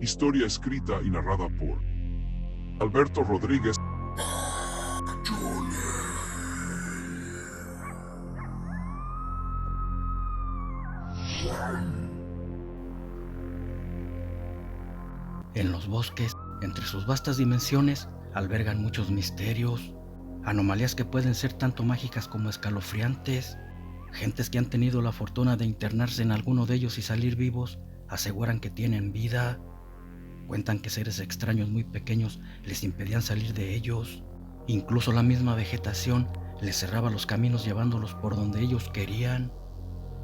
Historia escrita y narrada por Alberto Rodríguez. En los bosques, entre sus vastas dimensiones, albergan muchos misterios, anomalías que pueden ser tanto mágicas como escalofriantes. Gentes que han tenido la fortuna de internarse en alguno de ellos y salir vivos, aseguran que tienen vida. Cuentan que seres extraños muy pequeños les impedían salir de ellos. Incluso la misma vegetación les cerraba los caminos llevándolos por donde ellos querían.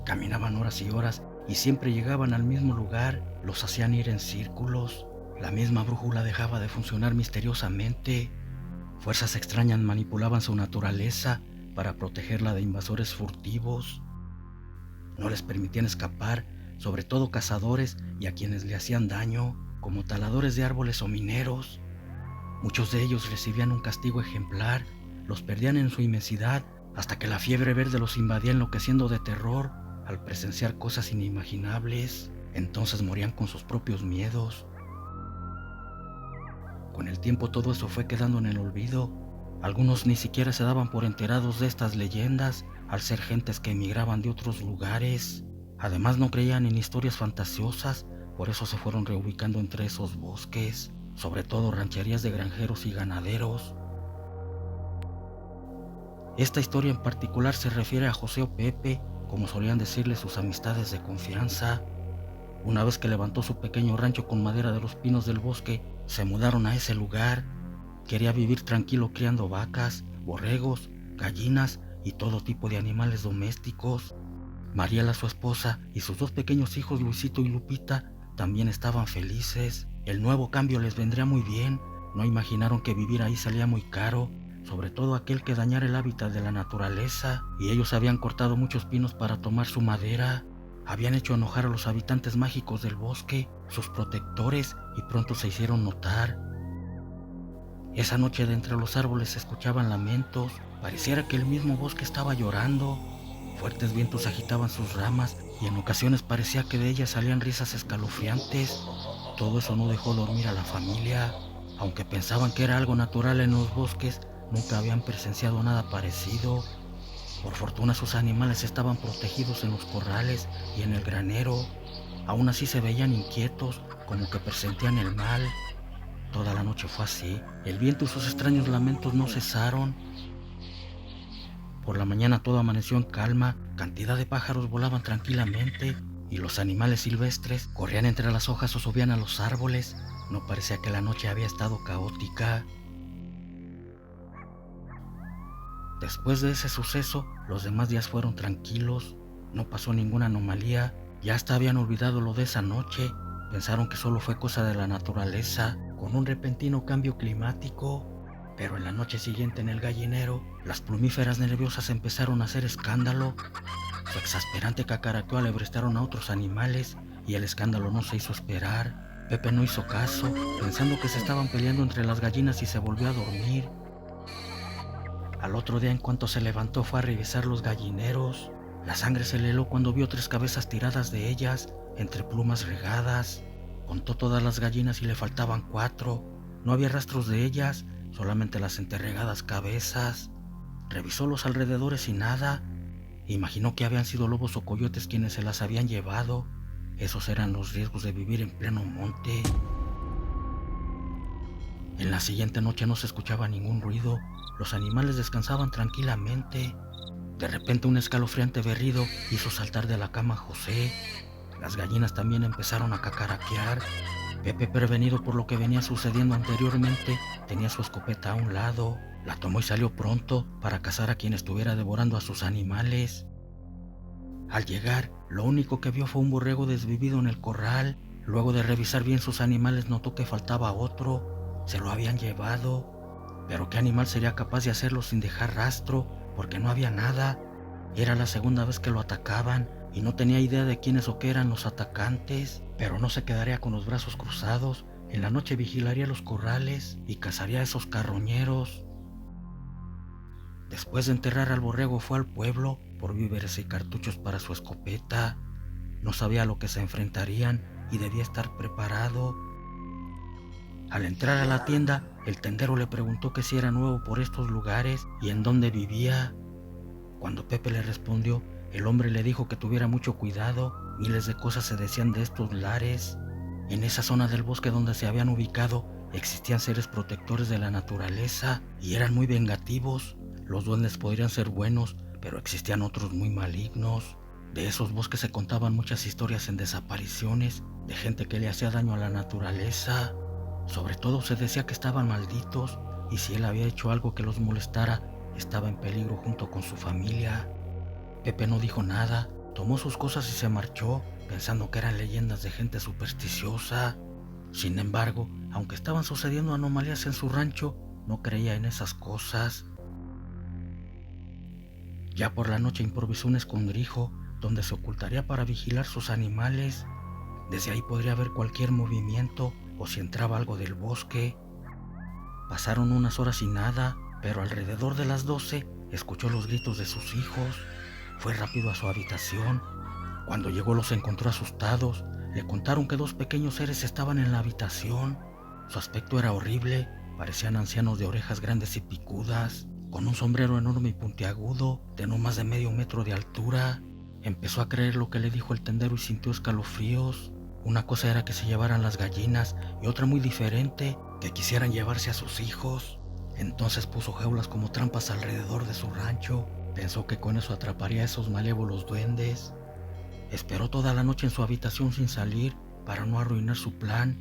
Caminaban horas y horas y siempre llegaban al mismo lugar, los hacían ir en círculos. La misma brújula dejaba de funcionar misteriosamente. Fuerzas extrañas manipulaban su naturaleza para protegerla de invasores furtivos. No les permitían escapar, sobre todo cazadores y a quienes le hacían daño, como taladores de árboles o mineros. Muchos de ellos recibían un castigo ejemplar, los perdían en su inmensidad, hasta que la fiebre verde los invadía enloqueciendo de terror al presenciar cosas inimaginables. Entonces morían con sus propios miedos. Con el tiempo todo eso fue quedando en el olvido. Algunos ni siquiera se daban por enterados de estas leyendas, al ser gentes que emigraban de otros lugares. Además no creían en historias fantasiosas, por eso se fueron reubicando entre esos bosques, sobre todo rancherías de granjeros y ganaderos. Esta historia en particular se refiere a José o Pepe, como solían decirle sus amistades de confianza. Una vez que levantó su pequeño rancho con madera de los pinos del bosque, se mudaron a ese lugar. Quería vivir tranquilo criando vacas, borregos, gallinas y todo tipo de animales domésticos. Mariela, su esposa, y sus dos pequeños hijos Luisito y Lupita también estaban felices. El nuevo cambio les vendría muy bien. No imaginaron que vivir ahí salía muy caro, sobre todo aquel que dañara el hábitat de la naturaleza, y ellos habían cortado muchos pinos para tomar su madera. Habían hecho enojar a los habitantes mágicos del bosque, sus protectores, y pronto se hicieron notar. Esa noche de entre los árboles se escuchaban lamentos, pareciera que el mismo bosque estaba llorando. Fuertes vientos agitaban sus ramas y en ocasiones parecía que de ellas salían risas escalofriantes. Todo eso no dejó dormir a la familia. Aunque pensaban que era algo natural en los bosques, nunca habían presenciado nada parecido. Por fortuna sus animales estaban protegidos en los corrales y en el granero. Aún así se veían inquietos, como que presentían el mal. Toda la noche fue así. El viento y sus extraños lamentos no cesaron. Por la mañana todo amaneció en calma, cantidad de pájaros volaban tranquilamente y los animales silvestres corrían entre las hojas o subían a los árboles. No parecía que la noche había estado caótica. Después de ese suceso, los demás días fueron tranquilos, no pasó ninguna anomalía, ya hasta habían olvidado lo de esa noche, pensaron que solo fue cosa de la naturaleza, con un repentino cambio climático. Pero en la noche siguiente en el gallinero, las plumíferas nerviosas empezaron a hacer escándalo. Su exasperante cacaraqueo alebrestaron a otros animales y el escándalo no se hizo esperar. Pepe no hizo caso, pensando que se estaban peleando entre las gallinas y se volvió a dormir. Al otro día, en cuanto se levantó, fue a revisar los gallineros. La sangre se le heló cuando vio 3 cabezas tiradas de ellas, entre plumas regadas. Contó todas las gallinas y le faltaban 4. No había rastros de ellas, solamente las enterregadas cabezas. Revisó los alrededores y nada. Imaginó que habían sido lobos o coyotes quienes se las habían llevado. Esos eran los riesgos de vivir en pleno monte. En la siguiente noche no se escuchaba ningún ruido. Los animales descansaban tranquilamente. De repente un escalofriante berrido hizo saltar de la cama a José. Las gallinas también empezaron a cacaraquear. Pepe, prevenido por lo que venía sucediendo anteriormente, tenía su escopeta a un lado. La tomó y salió pronto para cazar a quien estuviera devorando a sus animales. Al llegar, lo único que vio fue un borrego desvivido en el corral. Luego de revisar bien sus animales, notó que faltaba otro. Se lo habían llevado. Pero ¿qué animal sería capaz de hacerlo sin dejar rastro? Porque no había nada. Era la segunda vez que lo atacaban y no tenía idea de quiénes o qué eran los atacantes. Pero no se quedaría con los brazos cruzados. En la noche vigilaría los corrales y cazaría a esos carroñeros. Después de enterrar al borrego fue al pueblo por víveres y cartuchos para su escopeta. No sabía a lo que se enfrentarían y debía estar preparado. Al entrar a la tienda, el tendero le preguntó que si era nuevo por estos lugares y en dónde vivía. Cuando Pepe le respondió, el hombre le dijo que tuviera mucho cuidado. Miles de cosas se decían de estos lares. En esa zona del bosque donde se habían ubicado, existían seres protectores de la naturaleza y eran muy vengativos. Los duendes podrían ser buenos, pero existían otros muy malignos. De esos bosques se contaban muchas historias en desapariciones, de gente que le hacía daño a la naturaleza. Sobre todo se decía que estaban malditos y si él había hecho algo que los molestara, estaba en peligro junto con su familia. Pepe no dijo nada, tomó sus cosas y se marchó, pensando que eran leyendas de gente supersticiosa. Sin embargo, aunque estaban sucediendo anomalías en su rancho, no creía en esas cosas. Ya por la noche improvisó un escondrijo donde se ocultaría para vigilar sus animales. Desde ahí podría ver cualquier movimiento o si entraba algo del bosque. Pasaron unas horas y nada, pero alrededor de las 12 escuchó los gritos de sus hijos. Fue rápido a su habitación. Cuando llegó los encontró asustados. Le contaron que dos pequeños seres estaban en la habitación. Su aspecto era horrible, parecían ancianos de orejas grandes y picudas, con un sombrero enorme y puntiagudo, de no más de medio metro de altura. Empezó a creer lo que le dijo el tendero y sintió escalofríos. Una cosa era que se llevaran las gallinas y otra muy diferente, que quisieran llevarse a sus hijos. Entonces puso jaulas como trampas alrededor de su rancho. Pensó que con eso atraparía a esos malévolos duendes. Esperó toda la noche en su habitación sin salir para no arruinar su plan.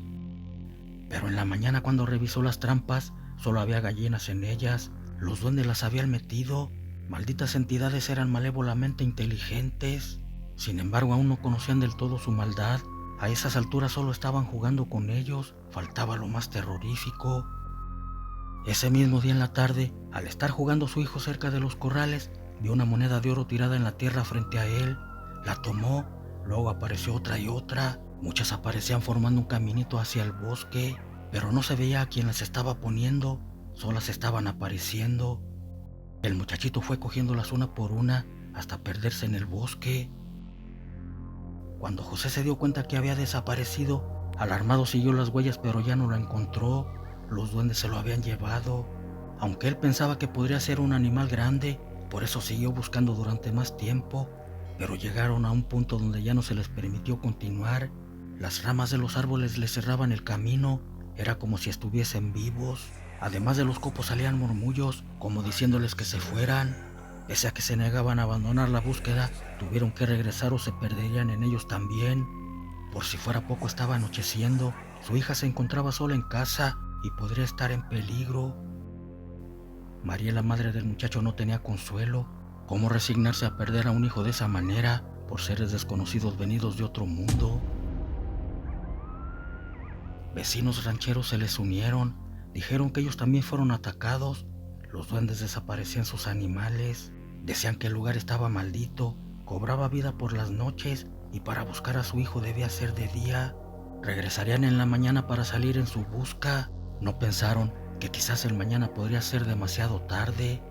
Pero en la mañana cuando revisó las trampas, solo había gallinas en ellas. Los duendes las habían metido. Malditas entidades eran malévolamente inteligentes. Sin embargo, aún no conocían del todo su maldad. A esas alturas solo estaban jugando con ellos. Faltaba lo más terrorífico. Ese mismo día en la tarde, al estar jugando su hijo cerca de los corrales, vio una moneda de oro tirada en la tierra frente a él. La tomó, luego apareció otra y otra. Muchas aparecían formando un caminito hacia el bosque, pero no se veía a quién las estaba poniendo, solas estaban apareciendo. El muchachito fue cogiéndolas una por una hasta perderse en el bosque. Cuando José se dio cuenta que había desaparecido, alarmado siguió las huellas pero ya no lo encontró. Los duendes se lo habían llevado. Aunque él pensaba que podría ser un animal grande, por eso siguió buscando durante más tiempo, pero llegaron a un punto donde ya no se les permitió continuar. Las ramas de los árboles les cerraban el camino, era como si estuviesen vivos. Además de los copos salían murmullos, como diciéndoles que se fueran. Pese a que se negaban a abandonar la búsqueda, tuvieron que regresar o se perderían en ellos también. Por si fuera poco estaba anocheciendo, su hija se encontraba sola en casa y podría estar en peligro. María, la madre del muchacho, no tenía consuelo. ¿Cómo resignarse a perder a un hijo de esa manera por seres desconocidos venidos de otro mundo? Vecinos rancheros se les unieron, dijeron que ellos también fueron atacados. Los duendes desaparecían sus animales, decían que el lugar estaba maldito, cobraba vida por las noches y para buscar a su hijo debía ser de día. Regresarían en la mañana para salir en su busca. No pensaron que quizás el mañana podría ser demasiado tarde.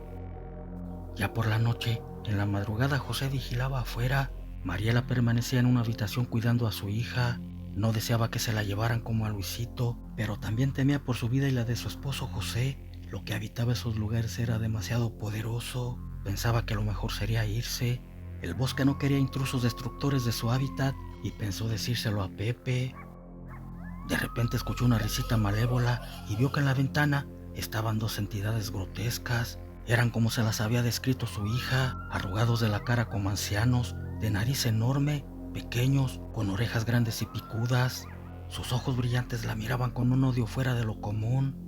Ya por la noche, en la madrugada, José vigilaba afuera. Mariela permanecía en una habitación cuidando a su hija. No deseaba que se la llevaran como a Luisito, pero también temía por su vida y la de su esposo José. Lo que habitaba esos lugares era demasiado poderoso. Pensaba que lo mejor sería irse. El bosque no quería intrusos destructores de su hábitat y pensó decírselo a Pepe. De repente escuchó una risita malévola y vio que en la ventana estaban dos entidades grotescas. Eran como se las había descrito su hija, arrugados de la cara como ancianos, de nariz enorme, pequeños, con orejas grandes y picudas. Sus ojos brillantes la miraban con un odio fuera de lo común.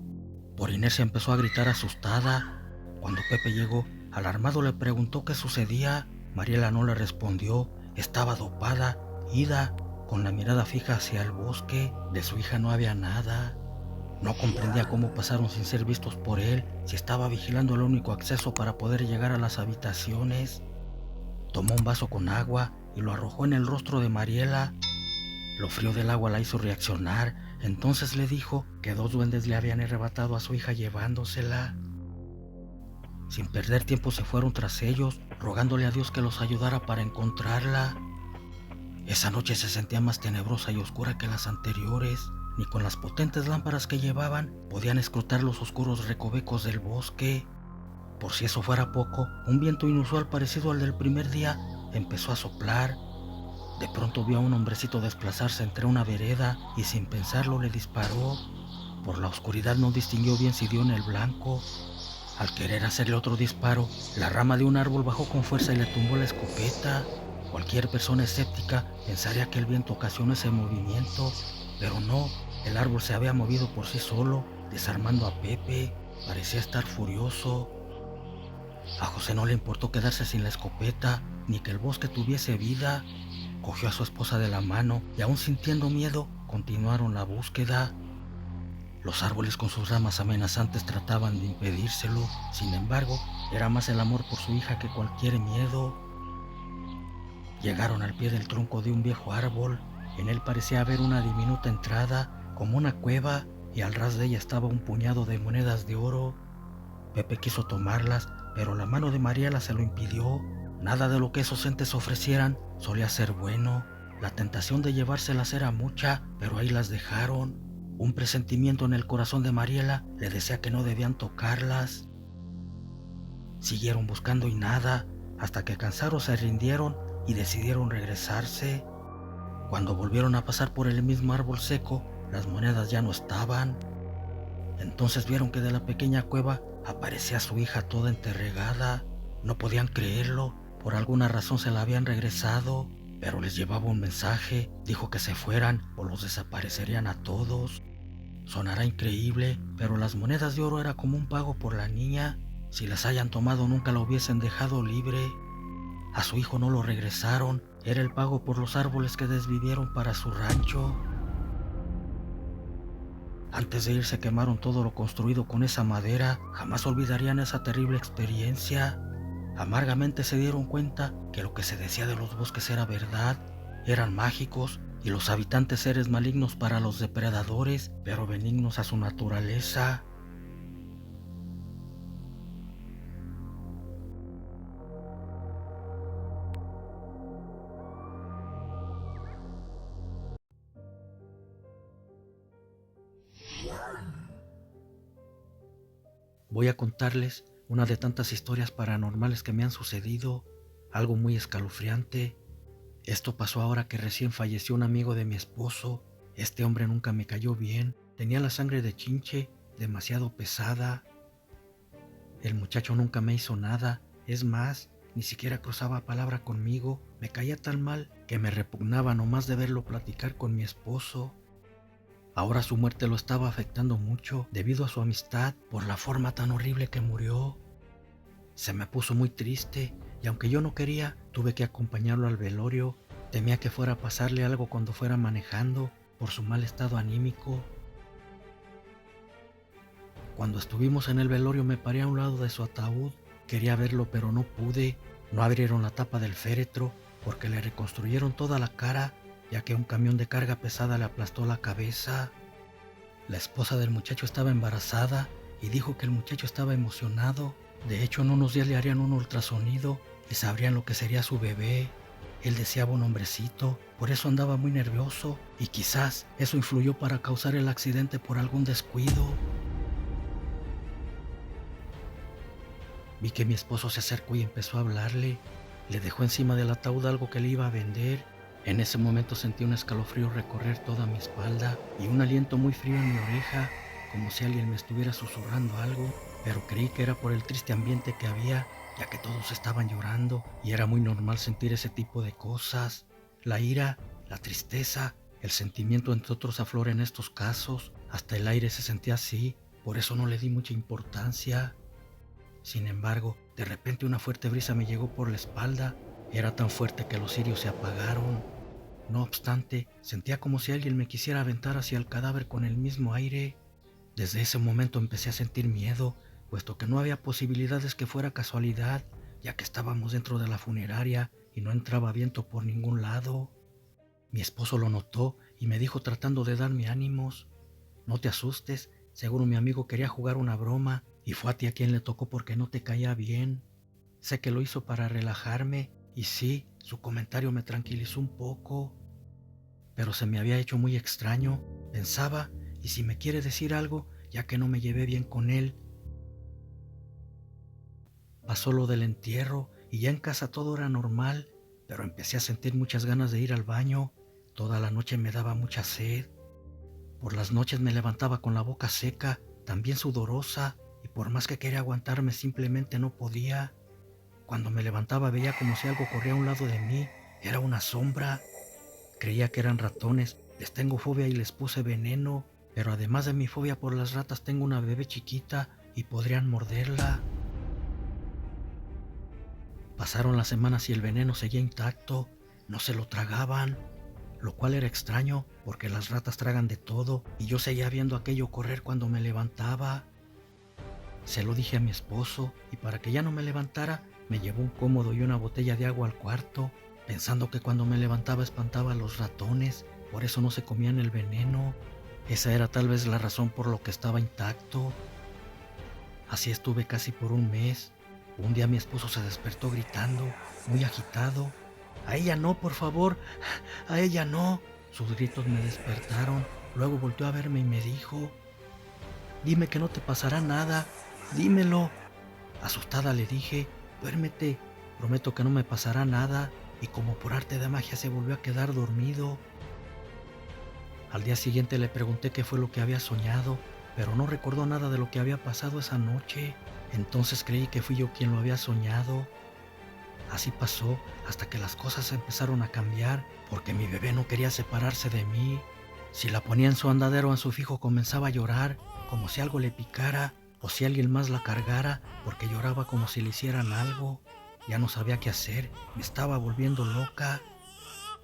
Por inercia empezó a gritar asustada. Cuando Pepe llegó, alarmado le preguntó qué sucedía. Mariela no le respondió, estaba dopada, ida, con la mirada fija hacia el bosque. De su hija no había nada. No comprendía cómo pasaron sin ser vistos por él, si estaba vigilando el único acceso para poder llegar a las habitaciones. Tomó un vaso con agua y lo arrojó en el rostro de Mariela. Lo frío del agua la hizo reaccionar, entonces le dijo que dos duendes le habían arrebatado a su hija llevándosela. Sin perder tiempo se fueron tras ellos, rogándole a Dios que los ayudara para encontrarla. Esa noche se sentía más tenebrosa y oscura que las anteriores. ni con las potentes lámparas que llevaban podían escrutar los oscuros recovecos del bosque. Por si eso fuera poco, un viento inusual parecido al del primer día empezó a soplar. De pronto vio a un hombrecito desplazarse entre una vereda y sin pensarlo le disparó. Por la oscuridad no distinguió bien si dio en el blanco. Al querer hacerle otro disparo, la rama de un árbol bajó con fuerza y le tumbó la escopeta. Cualquier persona escéptica pensaría que el viento ocasionó ese movimiento, pero no, el árbol se había movido por sí solo, desarmando a Pepe. Parecía estar furioso. A José no le importó quedarse sin la escopeta, ni que el bosque tuviese vida. Cogió a su esposa de la mano y aún sintiendo miedo, continuaron la búsqueda. Los árboles con sus ramas amenazantes trataban de impedírselo. Sin embargo, era más el amor por su hija que cualquier miedo. Llegaron al pie del tronco de un viejo árbol. En él parecía haber una diminuta entrada, como una cueva, y al ras de ella estaba un puñado de monedas de oro. Pepe quiso tomarlas, pero la mano de Mariela se lo impidió. Nada de lo que esos entes ofrecieran solía ser bueno. La tentación de llevárselas era mucha, pero ahí las dejaron. Un presentimiento en el corazón de Mariela le decía que no debían tocarlas. Siguieron buscando y nada, hasta que cansados se rindieron y decidieron regresarse. Cuando volvieron a pasar por el mismo árbol seco, las monedas ya no estaban. Entonces vieron que de la pequeña cueva aparecía su hija toda enterregada. No podían creerlo, por alguna razón se la habían regresado, pero les llevaba un mensaje. Dijo que se fueran o los desaparecerían a todos. Sonará increíble, pero las monedas de oro era como un pago por la niña. Si las hayan tomado nunca la hubiesen dejado libre. A su hijo no lo regresaron, era el pago por los árboles que desvivieron para su rancho. Antes de irse quemaron todo lo construido con esa madera. Jamás olvidarían esa terrible experiencia. Amargamente se dieron cuenta que lo que se decía de los bosques era verdad. Eran mágicos y los habitantes seres malignos para los depredadores, pero benignos a su naturaleza. Voy a contarles una de tantas historias paranormales que me han sucedido, algo muy escalofriante. Esto pasó ahora que recién falleció un amigo de mi esposo. Este hombre nunca me cayó bien, tenía la sangre de chinche, demasiado pesada. El muchacho nunca me hizo nada, es más, ni siquiera cruzaba palabra conmigo. Me caía tan mal que me repugnaba nomás de verlo platicar con mi esposo. Ahora su muerte lo estaba afectando mucho debido a su amistad, por la forma tan horrible que murió. Se me puso muy triste y aunque yo no quería, tuve que acompañarlo al velorio. Temía que fuera a pasarle algo cuando fuera manejando por su mal estado anímico. Cuando estuvimos en el velorio me paré a un lado de su ataúd. Quería verlo pero no pude. No abrieron la tapa del féretro porque le reconstruyeron toda la cara, ya que un camión de carga pesada le aplastó la cabeza. La esposa del muchacho estaba embarazada y dijo que el muchacho estaba emocionado. De hecho, en unos días le harían un ultrasonido y sabrían lo que sería su bebé. Él deseaba un hombrecito, por eso andaba muy nervioso y quizás eso influyó para causar el accidente por algún descuido. Vi que mi esposo se acercó y empezó a hablarle. Le dejó encima del ataúd algo que le iba a vender. En ese momento sentí un escalofrío recorrer toda mi espalda y un aliento muy frío en mi oreja, como si alguien me estuviera susurrando algo, pero creí que era por el triste ambiente que había, ya que todos estaban llorando y era muy normal sentir ese tipo de cosas. La ira, la tristeza, el sentimiento entre otros aflora en estos casos. Hasta el aire se sentía así, por eso no le di mucha importancia. Sin embargo, de repente una fuerte brisa me llegó por la espalda. Era tan fuerte que los cirios se apagaron. No obstante, sentía como si alguien me quisiera aventar hacia el cadáver con el mismo aire. Desde ese momento empecé a sentir miedo, puesto que no había posibilidades que fuera casualidad, ya que estábamos dentro de la funeraria y no entraba viento por ningún lado. Mi esposo lo notó y me dijo tratando de darme ánimos: "No te asustes, seguro mi amigo quería jugar una broma y fue a ti a quien le tocó porque no te caía bien". Sé que lo hizo para relajarme y sí, su comentario me tranquilizó un poco. pero se me había hecho muy extraño. Pensaba, ¿y si me quiere decir algo, ya que no me llevé bien con él? Pasó lo del entierro y ya en casa todo era normal, pero empecé a sentir muchas ganas de ir al baño. Toda la noche me daba mucha sed. Por las noches me levantaba con la boca seca, también sudorosa, y por más que quería aguantarme simplemente no podía. Cuando me levantaba veía como si algo corría a un lado de mí. Era una sombra. Creía que eran ratones. Les tengo fobia y les puse veneno, pero además de mi fobia por las ratas tengo una bebé chiquita y podrían morderla. Pasaron las semanas y el veneno seguía intacto. No se lo tragaban, lo cual era extraño porque las ratas tragan de todo y yo seguía viendo aquello correr cuando me levantaba. Se lo dije a mi esposo y para que ya no me levantara me llevó un cómodo y una botella de agua al cuarto, pensando que cuando me levantaba espantaba a los ratones, por eso no se comían el veneno. Esa era tal vez la razón por lo que estaba intacto. Así estuve casi por un mes. Un día mi esposo se despertó gritando, muy agitado: «A ella no, por favor, a ella no». Sus gritos me despertaron. Luego volteó a verme y me dijo: «Dime que no te pasará nada, dímelo». Asustada le dije: «Duérmete, prometo que no me pasará nada». Y como por arte de magia se volvió a quedar dormido. Al día siguiente le pregunté qué fue lo que había soñado, pero no recordó nada de lo que había pasado esa noche. Entonces creí que fui yo quien lo había soñado. Así pasó hasta que las cosas empezaron a cambiar, porque mi bebé no quería separarse de mí. Si la ponía en su andadero o en su fijo comenzaba a llorar, como si algo le picara o si alguien más la cargara, porque lloraba como si le hicieran algo. Ya no sabía qué hacer, me estaba volviendo loca.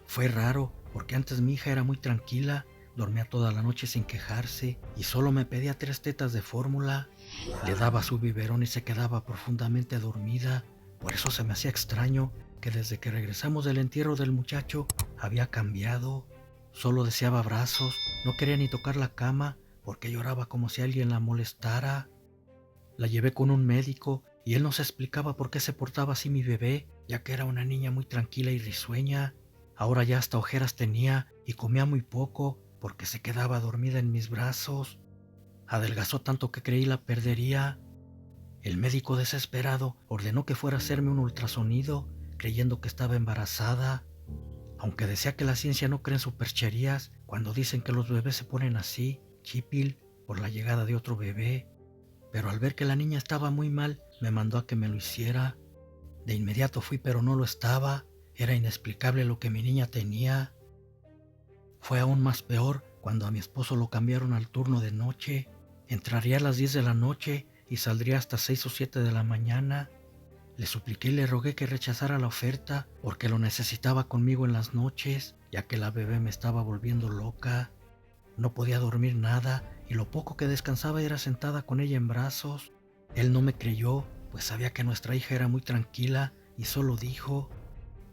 Fue raro, porque antes mi hija era muy tranquila, dormía toda la noche sin quejarse y solo me pedía 3 tetas de fórmula. Le daba su biberón y se quedaba profundamente dormida. Por eso se me hacía extraño que desde que regresamos del entierro del muchacho había cambiado. Solo deseaba abrazos, no quería ni tocar la cama porque lloraba como si alguien la molestara. La llevé con un médico y él nos explicaba por qué se portaba así mi bebé, ya que era una niña muy tranquila y risueña. Ahora ya hasta ojeras tenía y comía muy poco porque se quedaba dormida en mis brazos. Adelgazó tanto que creí la perdería. El médico, desesperado, ordenó que fuera a hacerme un ultrasonido, creyendo que estaba embarazada. Aunque decía que la ciencia no cree en supercherías cuando dicen que los bebés se ponen así, chipil, por la llegada de otro bebé. Pero al ver que la niña estaba muy mal, me mandó a que me lo hiciera. De inmediato fui, pero no lo estaba. Era inexplicable lo que mi niña tenía. Fue aún más peor cuando a mi esposo lo cambiaron al turno de noche. Entraría a las 10 de la noche y saldría hasta 6 o 7 de la mañana. Le supliqué y le rogué que rechazara la oferta porque lo necesitaba conmigo en las noches, ya que la bebé me estaba volviendo loca. No podía dormir nada y lo poco que descansaba era sentada con ella en brazos. Él no me creyó, pues sabía que nuestra hija era muy tranquila y solo dijo: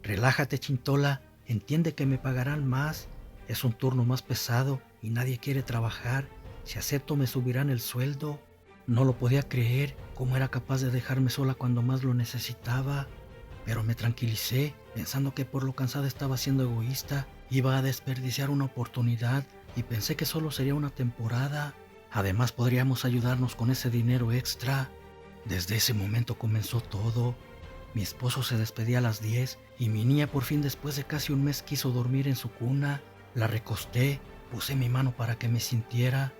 «Relájate, Chintola, entiende que me pagarán más. Es un turno más pesado y nadie quiere trabajar. Si acepto me subirán el sueldo». No lo podía creer, cómo era capaz de dejarme sola cuando más lo necesitaba. Pero me tranquilicé, pensando que por lo cansada estaba siendo egoísta, iba a desperdiciar una oportunidad y pensé que solo sería una temporada. Además podríamos ayudarnos con ese dinero extra. Desde ese momento comenzó todo. Mi esposo se despedía a las 10 y mi niña por fin después de casi un mes quiso dormir en su cuna. La recosté, puse mi mano para que me sintiera.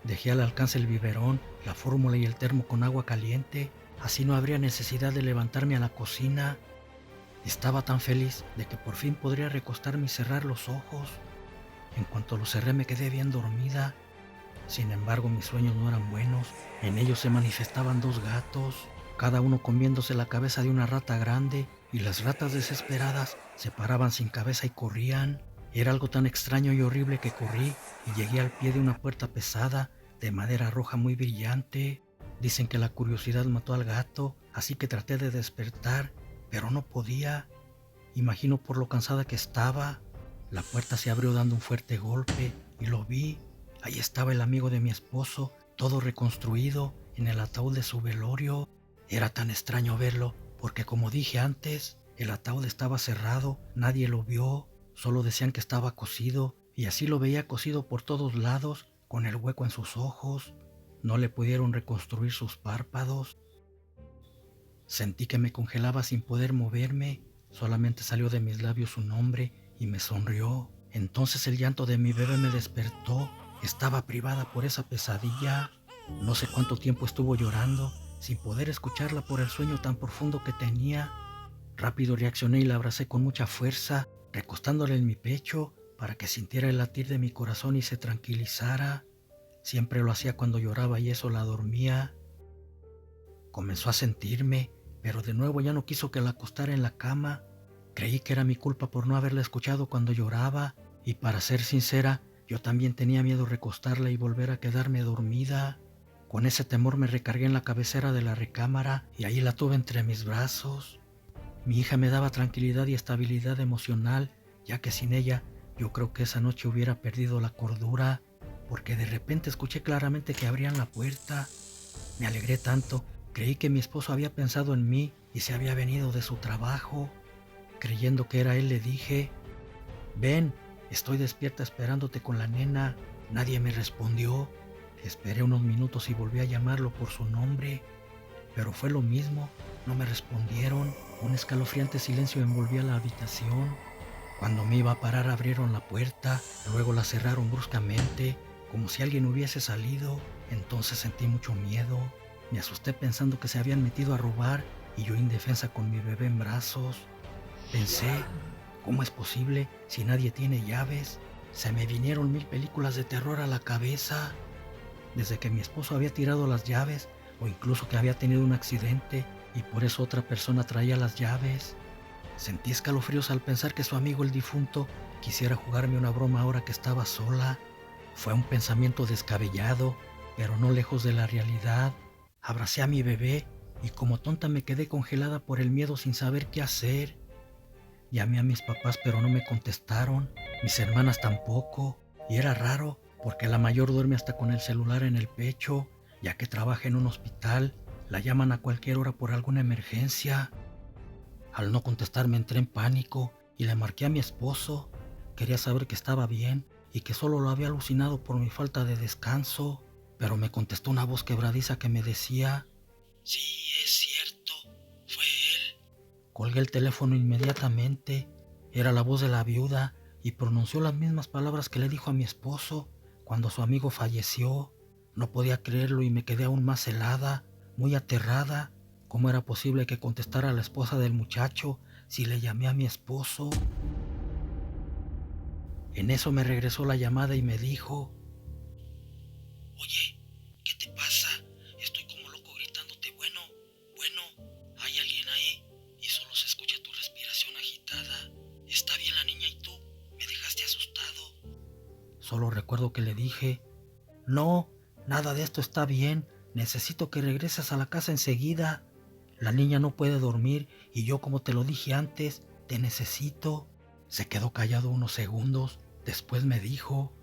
Dejé al alcance el biberón, la fórmula y el termo con agua caliente. Así no habría necesidad de levantarme a la cocina. Estaba tan feliz de que por fin podría recostarme y cerrar los ojos. En cuanto los cerré me quedé bien dormida. Sin embargo, mis sueños no eran buenos. En ellos se manifestaban 2 gatos, cada uno comiéndose la cabeza de una rata grande, y las ratas desesperadas se paraban sin cabeza y corrían. Era algo tan extraño y horrible que corrí y llegué al pie de una puerta pesada de madera roja muy brillante. Dicen que la curiosidad mató al gato, así que traté de despertar, pero no podía. Imagino por lo cansada que estaba. La puerta se abrió dando un fuerte golpe y lo vi. Ahí estaba el amigo de mi esposo, todo reconstruido, en el ataúd de su velorio. Era tan extraño verlo, porque como dije antes, el ataúd estaba cerrado, nadie lo vio. Solo decían que estaba cocido y así lo veía cosido por todos lados, con el hueco en sus ojos. No le pudieron reconstruir sus párpados. Sentí que me congelaba sin poder moverme. Solamente salió de mis labios su nombre y me sonrió. Entonces el llanto de mi bebé me despertó. Estaba privada por esa pesadilla. No sé cuánto tiempo estuvo llorando, sin poder escucharla por el sueño tan profundo que tenía. Rápido reaccioné y la abracé con mucha fuerza, recostándola en mi pecho para que sintiera el latir de mi corazón y se tranquilizara. Siempre lo hacía cuando lloraba y eso la dormía. Comenzó a sentirme, pero de nuevo ya no quiso que la acostara en la cama. Creí que era mi culpa por no haberla escuchado cuando lloraba, y para ser sincera, yo también tenía miedo de recostarla y volver a quedarme dormida. Con ese temor me recargué en la cabecera de la recámara y ahí la tuve entre mis brazos. Mi hija me daba tranquilidad y estabilidad emocional, ya que sin ella yo creo que esa noche hubiera perdido la cordura, porque de repente escuché claramente que abrían la puerta. Me alegré tanto, creí que mi esposo había pensado en mí y se había venido de su trabajo. Creyendo que era él, le dije: «Ven, estoy despierta esperándote con la nena». Nadie me respondió. Esperé unos minutos y volví a llamarlo por su nombre, pero fue lo mismo, no me respondieron. Un escalofriante silencio envolvía la habitación. Cuando me iba a parar abrieron la puerta, luego la cerraron bruscamente, como si alguien hubiese salido. Entonces sentí mucho miedo. Me asusté pensando que se habían metido a robar y yo indefensa con mi bebé en brazos. Pensé, ¿cómo es posible si nadie tiene llaves? Se me vinieron 1000 películas de terror a la cabeza. Desde que mi esposo había tirado las llaves, o incluso que había tenido un accidente y por eso otra persona traía las llaves. Sentí escalofríos al pensar que su amigo el difunto quisiera jugarme una broma ahora que estaba sola. Fue un pensamiento descabellado, pero no lejos de la realidad. Abracé a mi bebé y como tonta me quedé congelada por el miedo sin saber qué hacer. Llamé a mis papás pero no me contestaron, mis hermanas tampoco, y era raro porque la mayor duerme hasta con el celular en el pecho, ya que trabaja en un hospital, la llaman a cualquier hora por alguna emergencia. Al no contestarme entré en pánico y le marqué a mi esposo. Quería saber que estaba bien y que solo lo había alucinado por mi falta de descanso, pero me contestó una voz quebradiza que me decía: «Sí, es cierto, fue él». Colgué el teléfono inmediatamente. Era la voz de la viuda y pronunció las mismas palabras que le dijo a mi esposo cuando su amigo falleció. No podía creerlo y me quedé aún más helada, muy aterrada. ¿Cómo era posible que contestara a la esposa del muchacho si le llamé a mi esposo? En eso me regresó la llamada y me dijo: «Oye, ¿qué te pasa? Estoy como loco gritándote, bueno, hay alguien ahí y solo se escucha tu respiración agitada. ¿Está bien la niña y tú? Me dejaste asustado». Solo recuerdo que le dije: «No, nada de esto está bien. Necesito que regreses a la casa enseguida. La niña no puede dormir y yo, como te lo dije antes, te necesito». Se quedó callado unos segundos. Después me dijo: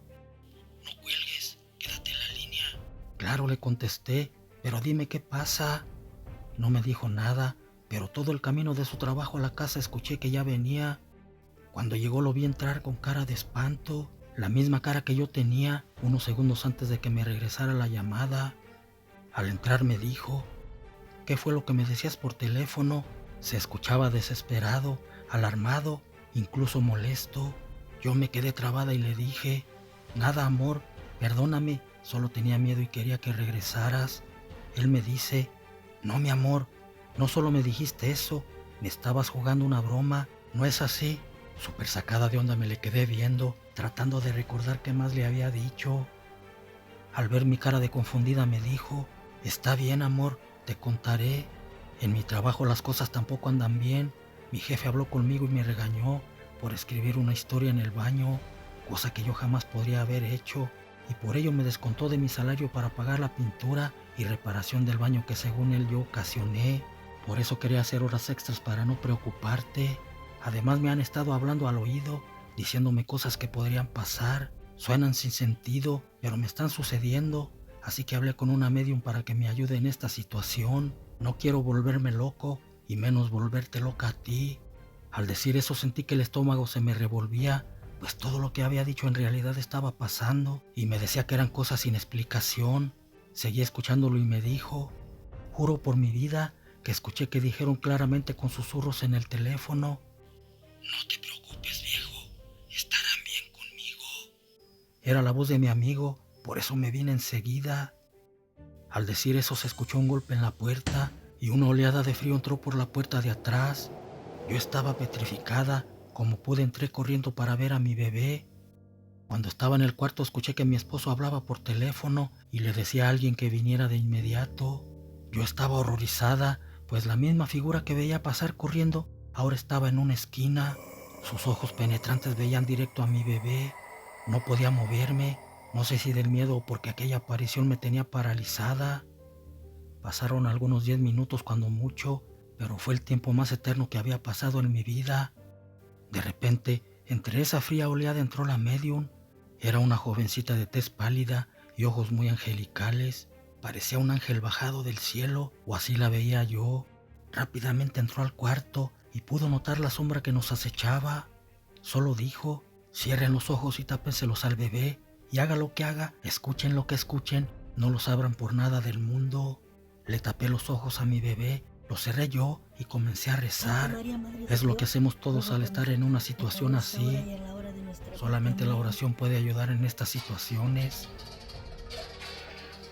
«No cuelgues, quédate en la línea». «Claro», le contesté, «pero dime qué pasa». No me dijo nada, pero todo el camino de su trabajo a la casa escuché que ya venía. Cuando llegó lo vi entrar con cara de espanto, la misma cara que yo tenía unos segundos antes de que me regresara la llamada. Al entrar me dijo: «¿Qué fue lo que me decías por teléfono?». Se escuchaba desesperado, alarmado, incluso molesto. Yo me quedé trabada y le dije: «Nada, amor, perdóname, solo tenía miedo y quería que regresaras». Él me dice: «No, mi amor, no solo me dijiste eso, me estabas jugando una broma, ¿no es así?». Súper sacada de onda me le quedé viendo, tratando de recordar qué más le había dicho. Al ver mi cara de confundida me dijo: «Está bien, amor, te contaré. En mi trabajo las cosas tampoco andan bien. Mi jefe habló conmigo y me regañó por escribir una historia en el baño, cosa que yo jamás podría haber hecho, y por ello me descontó de mi salario para pagar la pintura y reparación del baño que según él yo ocasioné. Por eso quería hacer horas extras para no preocuparte. Además me han estado hablando al oído, diciéndome cosas que podrían pasar. Suenan sin sentido, pero me están sucediendo. Así que hablé con una medium para que me ayude en esta situación. No quiero volverme loco, y menos volverte loca a ti». Al decir eso sentí que el estómago se me revolvía, pues todo lo que había dicho en realidad estaba pasando y me decía que eran cosas sin explicación. Seguí escuchándolo y me dijo: juro por mi vida que escuché que dijeron claramente con susurros en el teléfono: no te preocupes, viejo, estarán bien conmigo. Era la voz de mi amigo, por eso me vine enseguida. Al decir eso se escuchó un golpe en la puerta y una oleada de frío entró por la puerta de atrás. Yo estaba petrificada. Como pude entré corriendo para ver a mi bebé. Cuando estaba en el cuarto escuché que mi esposo hablaba por teléfono y le decía a alguien que viniera de inmediato. Yo estaba horrorizada, pues la misma figura que veía pasar corriendo ahora estaba en una esquina. Sus ojos penetrantes veían directo a mi bebé. No podía moverme, no sé si del miedo o porque aquella aparición me tenía paralizada. Pasaron algunos 10 minutos cuando mucho, pero fue el tiempo más eterno que había pasado en mi vida. De repente, entre esa fría oleada entró la medium. Era una jovencita de tez pálida y ojos muy angelicales. Parecía un ángel bajado del cielo, o así la veía yo. Rápidamente entró al cuarto y pudo notar la sombra que nos acechaba. Solo dijo: cierren los ojos y tápenselos al bebé, y haga lo que haga, escuchen lo que escuchen, no los abran por nada del mundo. Le tapé los ojos a mi bebé, los cerré yo y comencé a rezar. Es lo que hacemos todos al estar en una situación así. Solamente la oración puede ayudar en estas situaciones.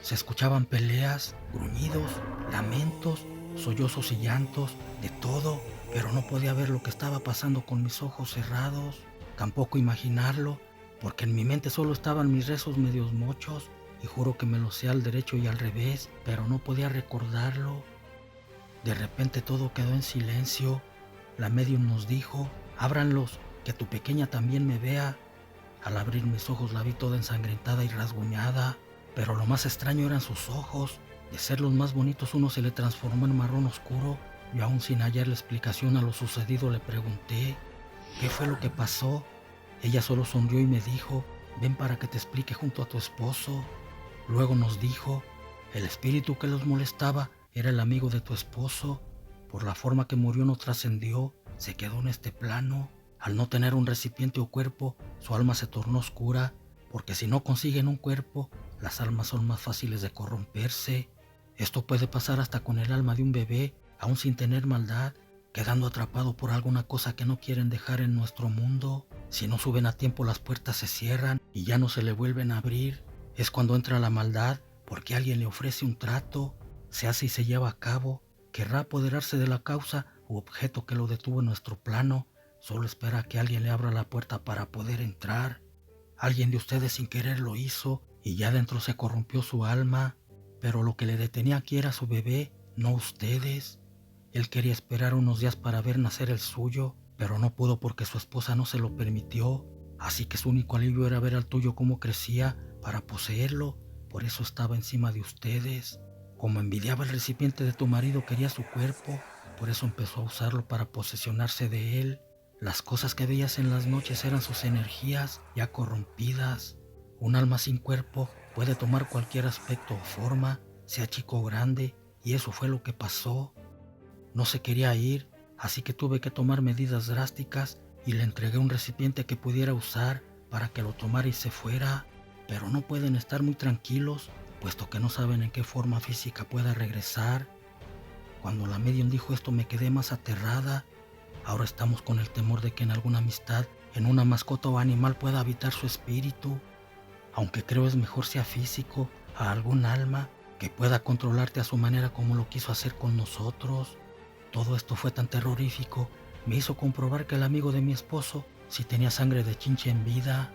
Se escuchaban peleas, gruñidos, lamentos, sollozos y llantos, de todo, pero no podía ver lo que estaba pasando con mis ojos cerrados, tampoco imaginarlo, porque en mi mente solo estaban mis rezos medios mochos, y juro que me lo sé al derecho y al revés, pero no podía recordarlo. De repente todo quedó en silencio. La medium nos dijo: ábranlos, que tu pequeña también me vea. Al abrir mis ojos la vi toda ensangrentada y rasguñada, pero lo más extraño eran sus ojos. De ser los más bonitos, uno se le transformó en marrón oscuro, y aún sin hallar la explicación a lo sucedido le pregunté: ¿qué fue lo que pasó? Ella solo sonrió y me dijo: ven para que te explique junto a tu esposo. Luego nos dijo: el espíritu que los molestaba era el amigo de tu esposo. Por la forma que murió no trascendió, se quedó en este plano. Al no tener un recipiente o cuerpo, su alma se tornó oscura, porque si no consiguen un cuerpo, las almas son más fáciles de corromperse. Esto puede pasar hasta con el alma de un bebé, aún sin tener maldad, quedando atrapado por alguna cosa que no quieren dejar en nuestro mundo. Si no suben a tiempo, las puertas se cierran y ya no se le vuelven a abrir. Es cuando entra la maldad, porque alguien le ofrece un trato, se hace y se lleva a cabo, querrá apoderarse de la causa u objeto que lo detuvo en nuestro plano, solo espera a que alguien le abra la puerta para poder entrar. Alguien de ustedes sin querer lo hizo y ya dentro se corrompió su alma, pero lo que le detenía aquí era su bebé, no ustedes. Él quería esperar unos días para ver nacer el suyo, pero no pudo porque su esposa no se lo permitió, así que su único alivio era ver al tuyo cómo crecía para poseerlo, por eso estaba encima de ustedes. Como envidiaba el recipiente de tu marido, quería su cuerpo, por eso empezó a usarlo para posesionarse de él. Las cosas que veías en las noches eran sus energías ya corrompidas. Un alma sin cuerpo puede tomar cualquier aspecto o forma, sea chico o grande, y eso fue lo que pasó. No se quería ir, así que tuve que tomar medidas drásticas y le entregué un recipiente que pudiera usar para que lo tomara y se fuera. Pero no pueden estar muy tranquilos, puesto que no saben en qué forma física pueda regresar. Cuando la medium dijo esto me quedé más aterrada. Ahora estamos con el temor de que en alguna amistad, en una mascota o animal pueda habitar su espíritu. Aunque creo es mejor sea físico, a algún alma que pueda controlarte a su manera como lo quiso hacer con nosotros. Todo esto fue tan terrorífico, me hizo comprobar que el amigo de mi esposo sí tenía sangre de chinche en vida.